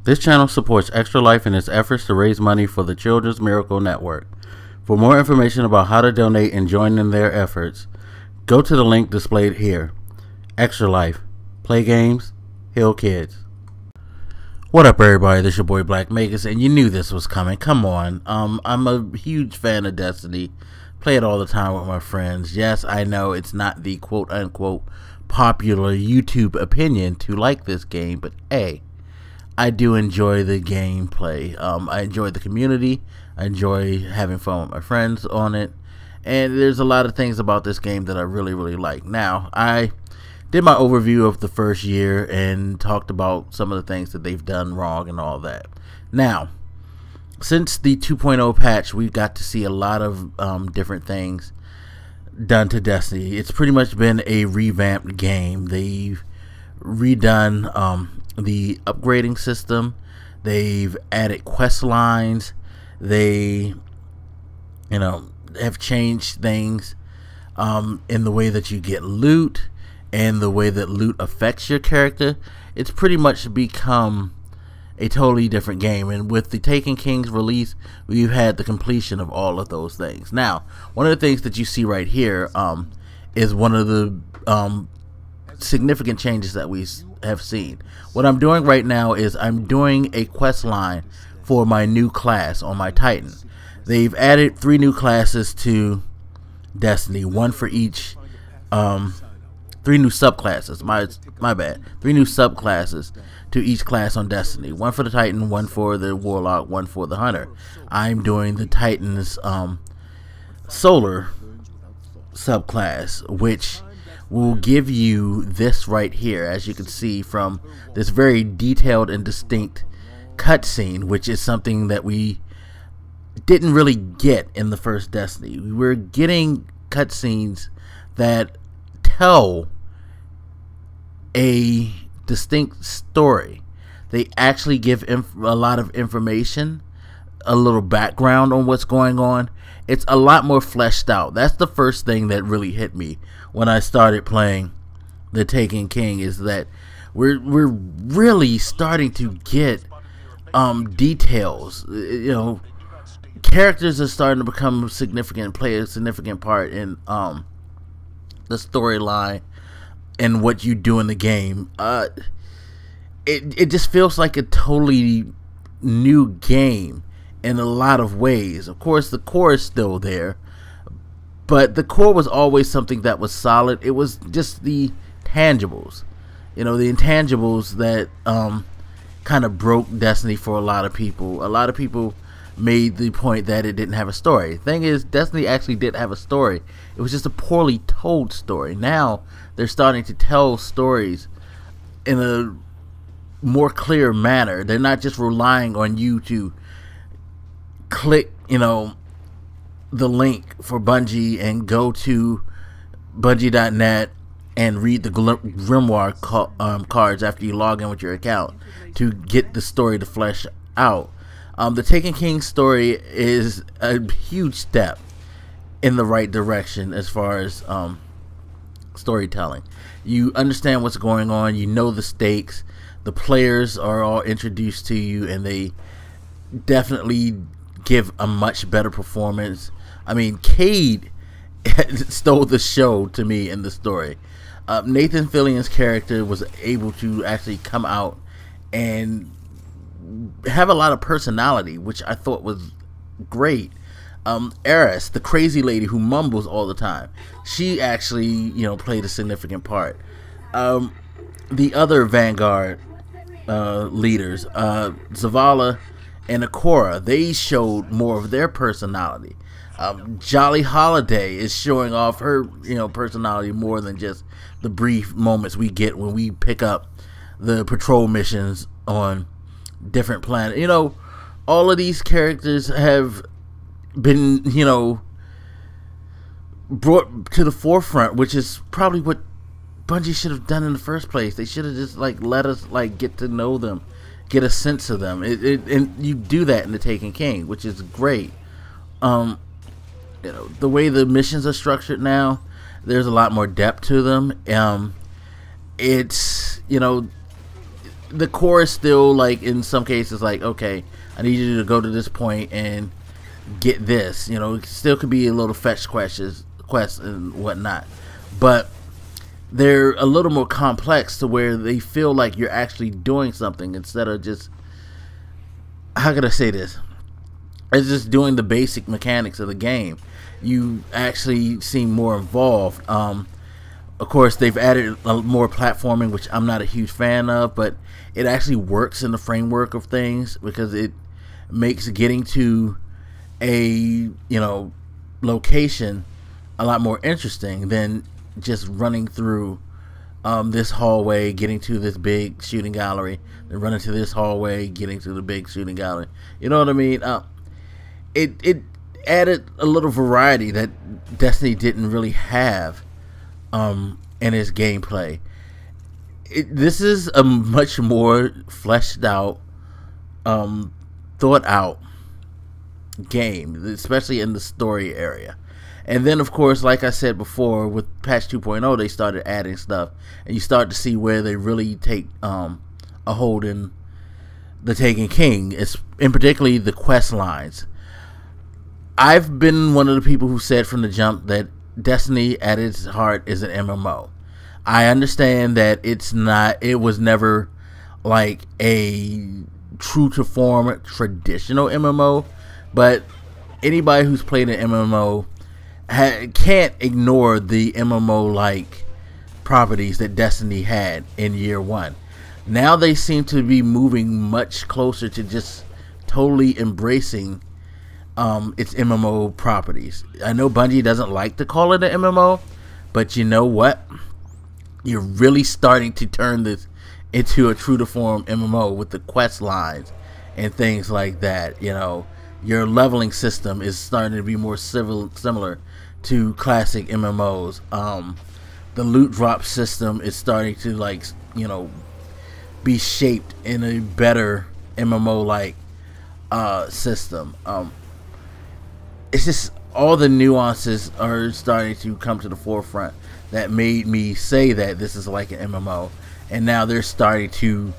This channel supports Extra Life in its efforts to raise money for the Children's Miracle Network. For more information about how to donate and join in their efforts, go to the link displayed here. Extra Life. Play games, heal kids. What up, everybody? This is your boy Black Magus, and you knew this was coming. Come on. I'm a huge fan of Destiny. Play it all the time with my friends. Yes, I know it's not the quote-unquote popular YouTube opinion to like this game, but hey, I do enjoy the gameplay. I enjoy the community. I enjoy having fun with my friends on it. And there's a lot of things about this game that I really, really like. Now, I did my overview of the first year and talked about some of the things that they've done wrong and all that. Now, since the 2.0 patch, we've got to see a lot of different things done to Destiny. It's pretty much been a revamped game. They've redone the upgrading system. They've added quest lines. They, have changed things in the way that you get loot and the way that loot affects your character. It's pretty much become a totally different game, and with the Taken King's release, we've had the completion of all of those things. Now, one of the things that you see right here is one of the significant changes that we have seen. What I'm doing right now is I'm doing a quest line for my new class on my Titan. They've added 3 new classes to Destiny, one for each 3 new subclasses, my bad, 3 new subclasses to each class on Destiny. One for the Titan, one for the Warlock, one for the Hunter. I'm doing the Titan's Solar subclass, which will give you this right here, as you can see from this very detailed and distinct cutscene, which is something that we didn't really get in the first Destiny. We were getting cutscenes that tell a distinct story. They actually give a lot of information, a little background on what's going on. It's a lot more fleshed out. That's the first thing that really hit me when I started playing the Taken King, is that we're really starting to get details. Characters are starting to become significant, play a significant part in the storyline and what you do in the game. It just feels like a totally new game in a lot of ways. Of course, the core is still there, but the core was always something that was solid. It was just the tangibles, the intangibles that kind of broke Destiny for a lot of people. A lot of people made the point that it didn't have a story. Thing is, Destiny actually did have a story. It was just a poorly told story. Now they're starting to tell stories in a more clear manner. They're not just relying on you to click, the link for Bungie and go to Bungie.net and read the Grimoire cards after you log in with your account to get the story to flesh out. The Taken King story is a huge step in the right direction as far as storytelling. You understand what's going on. You know the stakes. The players are all introduced to you, and they definitely give a much better performance. I mean, Cade stole the show to me in the story. Nathan Fillion's character was able to actually come out and have a lot of personality, which I thought was great. Eris, the crazy lady who mumbles all the time, she actually, played a significant part. The other Vanguard leaders, Zavala and Akora, they showed more of their personality. Jolly Holiday is showing off her, personality more than just the brief moments we get when we pick up the patrol missions on different planets. All of these characters have been, brought to the forefront, which is probably what Bungie should have done in the first place. They should have just let us get to know them, get a sense of them. And you do that in the Taken King, which is great. The way the missions are structured now, there's a lot more depth to them. It's the core is still like in some cases like, okay, I need you to go to this point and get this. You know, it still could be a little fetch quests and whatnot, but they're a little more complex to where they feel like you're actually doing something instead of just, how can I say this? It's just doing the basic mechanics of the game. You actually seem more involved. Of course, they've added more platforming, which I'm not a huge fan of, but it actually works in the framework of things because it makes getting to a location a lot more interesting than just running through this hallway, getting to this big shooting gallery, then running to this hallway, getting to the big shooting gallery. You know what I mean? It added a little variety that Destiny didn't really have in its gameplay. This is a much more fleshed out, thought out game, especially in the story area. And then, of course, like I said before, with patch 2.0, they started adding stuff, and you start to see where they really take a hold in the Taken King. It's in particularly the quest lines. I've been one of the people who said from the jump that Destiny at its heart is an MMO. I understand that it's not, it was never like a true to form traditional MMO, but anybody who's played an MMO can't ignore the MMO like properties that Destiny had in year one. Now they seem to be moving much closer to just totally embracing its MMO properties. I know Bungie doesn't like to call it an MMO, but you know what? You're really starting to turn this into a true to form MMO with the quest lines and things like that. You know, your leveling system is starting to be more similar to classic MMOs. The loot drop system is starting to, like, you know, be shaped in a better MMO like system. It's just all the nuances are starting to come to the forefront that made me say that this is like an MMO, and now they're starting to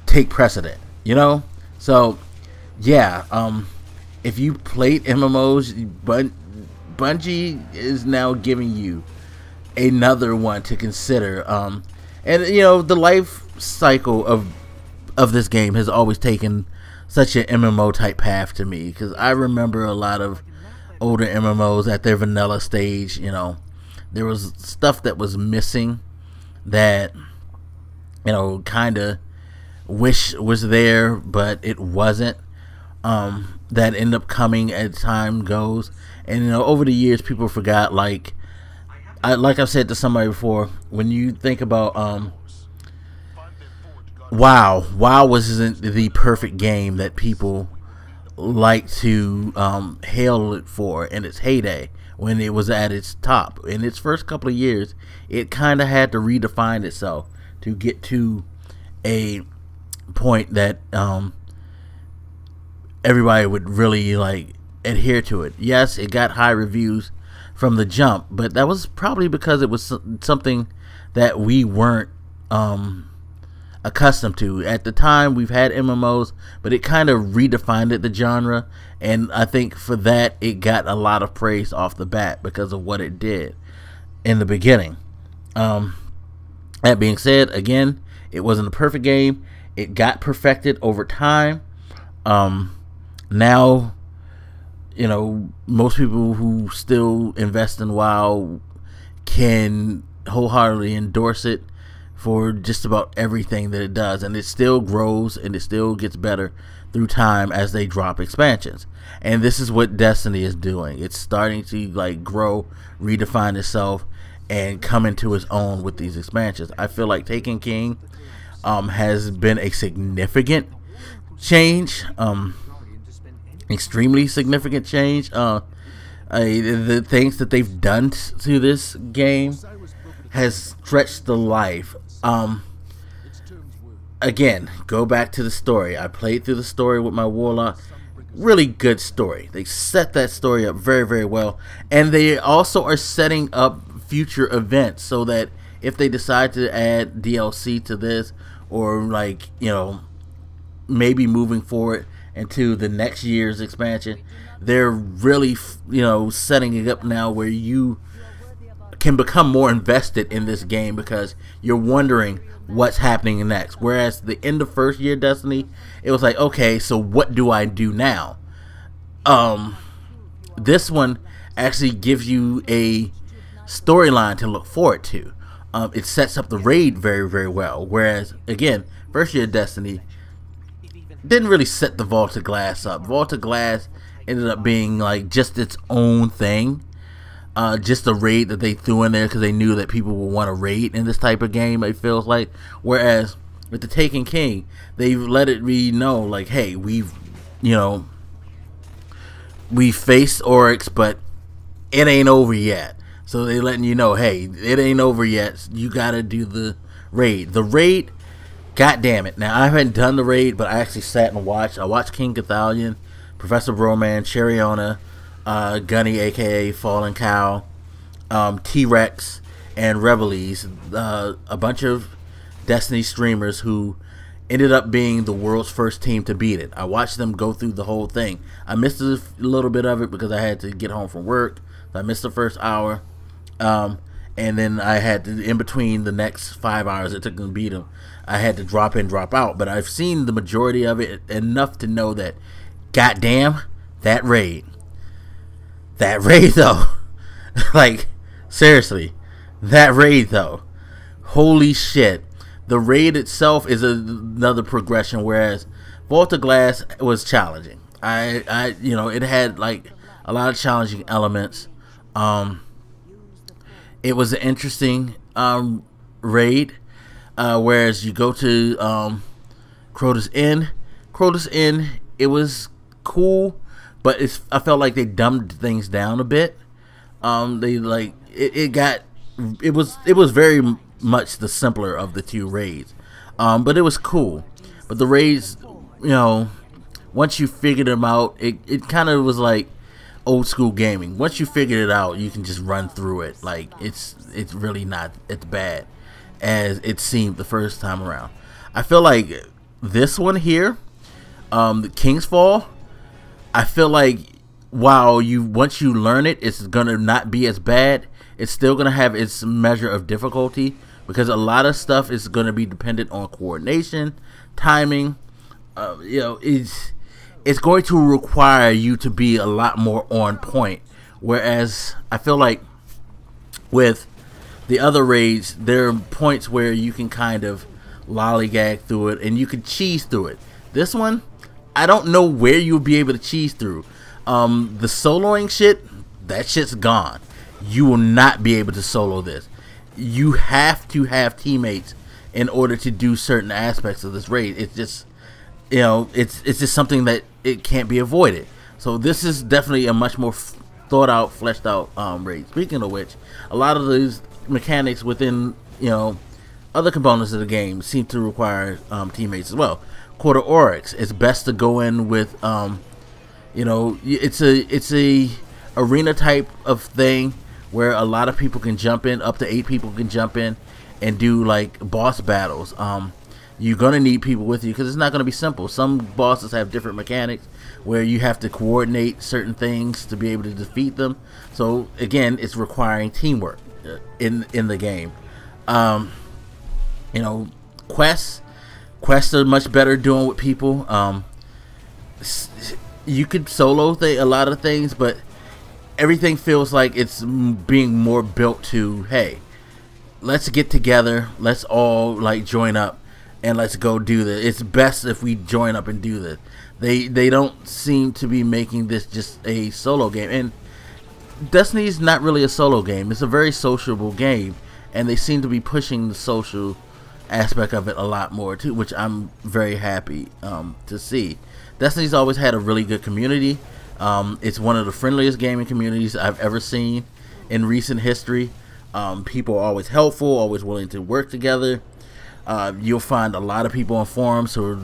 take precedent, you know? So yeah, if you played MMOs, Bungie is now giving you another one to consider. And you know, the life cycle of this game has always taken such an MMO type path to me, because I remember a lot of older MMOs at their vanilla stage. You know, there was stuff that was missing that, you know, kind of wish was there, but it wasn't. That end up coming as time goes, and you know, over the years, people forgot. Like I've said to somebody before, when you think about WoW wasn't the perfect game that people like to hail it for in its heyday, when it was at its top. In its first couple of years, it kind of had to redefine itself to get to a point that everybody would really like adhere to it. Yes, it got high reviews from the jump, but that was probably because it was something that we weren't accustomed to. At the time, we've had MMOs, but it kind of redefined the genre, and I think for that it got a lot of praise off the bat because of what it did in the beginning. That being said, again, it wasn't a perfect game. It got perfected over time. Now, you know, most people who still invest in WoW can wholeheartedly endorse it for just about everything that it does, and it still grows and it still gets better through time as they drop expansions. And this is what Destiny is doing. It's starting to like grow, redefine itself, and come into its own with these expansions. I feel like Taken King has been a significant change, extremely significant change. The things that they've done to this game has stretched the life. Again, go back to the story. I played through the story with my Warlock. Really good story. They set that story up very, very well, and they also are setting up future events so that if they decide to add DLC to this, or like, you know, maybe moving forward into the next year's expansion, they're really, you know, setting it up now where you can become more invested in this game because you're wondering what's happening next. Whereas the end of first year Destiny, it was like, okay, so what do I do now? This one actually gives you a storyline to look forward to. It sets up the raid very, very well. Whereas, again, first year Destiny didn't really set the Vault of Glass up. Vault of Glass ended up being like just its own thing. Just a raid that they threw in there because they knew that people would want to raid in this type of game, it feels like. Whereas with the Taken King, they let it be known, like, hey, we faced Oryx, but it ain't over yet. So they letting you know, hey, it ain't over yet. You gotta do the raid. The raid, god damn it. Now, I haven't done the raid, but I actually sat and watched. I watched King Cathalion, Professor Broman, Chariona, Gunny, aka Fallen Cow, T-Rex, and Rebellies, a bunch of Destiny streamers who ended up being the world's first team to beat it. I watched them go through the whole thing. I missed a little bit of it because I had to get home from work. So I missed the first hour, and then I had to, in between the next 5 hours it took them to beat them, I had to drop in, drop out. But I've seen the majority of it enough to know that, goddamn, that raid though, like, seriously, that raid though, holy shit. The raid itself is another progression, whereas Vault of Glass was challenging. It had like a lot of challenging elements. It was an interesting raid, whereas you go to Crota's Inn, it was cool, but I felt like they dumbed things down a bit. It was very much the simpler of the two raids, but it was cool. But the raids, once you figured them out, it kind of was like old school gaming. Once you figured it out, you can just run through it. Like, it's really not as bad as it seemed the first time around. I feel like this one here, the King's Fall, I feel like once you learn it, it's gonna not be as bad. It's still gonna have its measure of difficulty because a lot of stuff is gonna be dependent on coordination, timing. It's going to require you to be a lot more on point. Whereas I feel like with the other raids, there are points where you can kind of lollygag through it and you can cheese through it. This one, I don't know where you'll be able to cheese through. The soloing shit, that shit's gone. You will not be able to solo this. You have to have teammates in order to do certain aspects of this raid. It's just, it's just something that it can't be avoided. So this is definitely a much more thought out, fleshed out raid. Speaking of which, a lot of these mechanics within other components of the game seem to require teammates as well. Quarter Oryx, it's best to go in with it's a arena type of thing where a lot of people can jump in, up to 8 people can jump in and do like boss battles. You're gonna need people with you because it's not gonna be simple. Some bosses have different mechanics where you have to coordinate certain things to be able to defeat them. So again, it's requiring teamwork in the game. Quests are much better doing with people. You could solo a lot of things, but everything feels like it's being more built to, hey, let's get together, let's all like join up and let's go do this. It's best if we join up and do this. They don't seem to be making this just a solo game, and Destiny's not really a solo game. It's a very sociable game, and they seem to be pushing the social aspect of it a lot more too, which I'm very happy to see. Destiny's always had a really good community. It's one of the friendliest gaming communities I've ever seen in recent history. People are always helpful, always willing to work together. You'll find a lot of people on forums who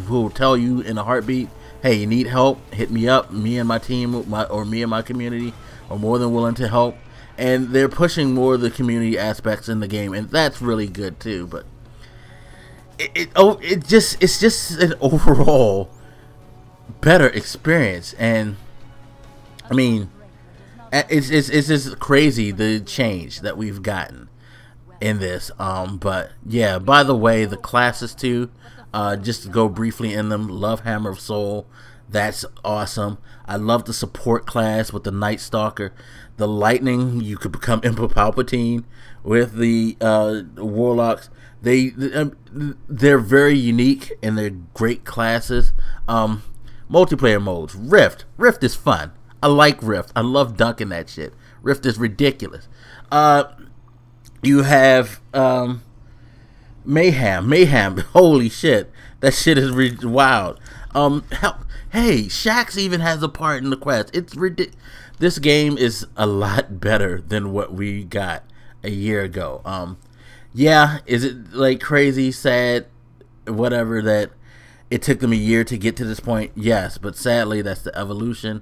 will tell you in a heartbeat, hey, you need help, hit me up. Me and my team, or me and my community are more than willing to help. And they're pushing more of the community aspects in the game, and that's really good too. But it's just an overall better experience. And I mean, it's just crazy the change that we've gotten in this. But yeah, by the way, the classes too, just to go briefly in them, love Hammer of Soul. That's awesome. I love the support class with the Night Stalker. The Lightning, you could become Emperor Palpatine with the Warlocks. They're very unique and they're great classes. Multiplayer modes. Rift is fun. I like Rift. I love dunking that shit. Rift is ridiculous. You have Mayhem. Holy shit, that shit is wild. Hey, Shaxx even has a part in the quest. It's ridiculous. This game is a lot better than what we got a year ago. Yeah, is it like crazy, sad, whatever, that it took them a year to get to this point? Yes, but sadly, that's the evolution.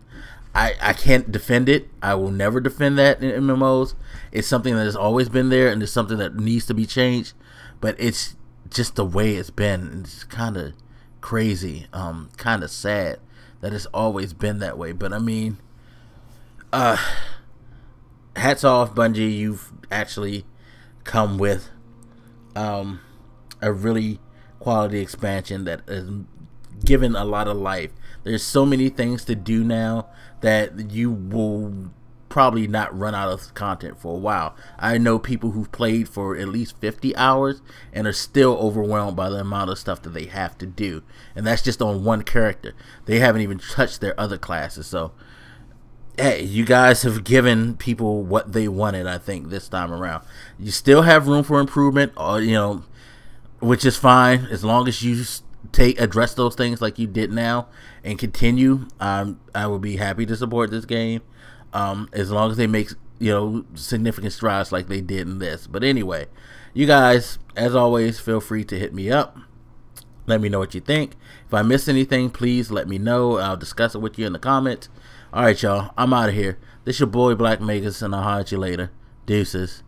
I can't defend it. I will never defend that in MMOs. It's something that has always been there, and it's something that needs to be changed. But it's just the way it's been. It's kind of crazy, kind of sad that it's always been that way. But I mean, hats off, Bungie. You've actually come with a really quality expansion that has given a lot of life. There's so many things to do now that you will probably not run out of content for a while. I know people who've played for at least 50 hours and are still overwhelmed by the amount of stuff that they have to do, and that's just on one character. They haven't even touched their other classes. So hey, you guys have given people what they wanted, I think, this time around. You still have room for improvement, or which is fine as long as you address those things like you did now and continue. I will be happy to support this game, as long as they make significant strides like they did in this. But anyway, you guys, as always, feel free to hit me up. Let me know what you think. If I missed anything, please let me know. I'll discuss it with you in the comments. Alright, y'all, I'm out of here. This your boy Black Magus, and I'll holler at you later. Deuces.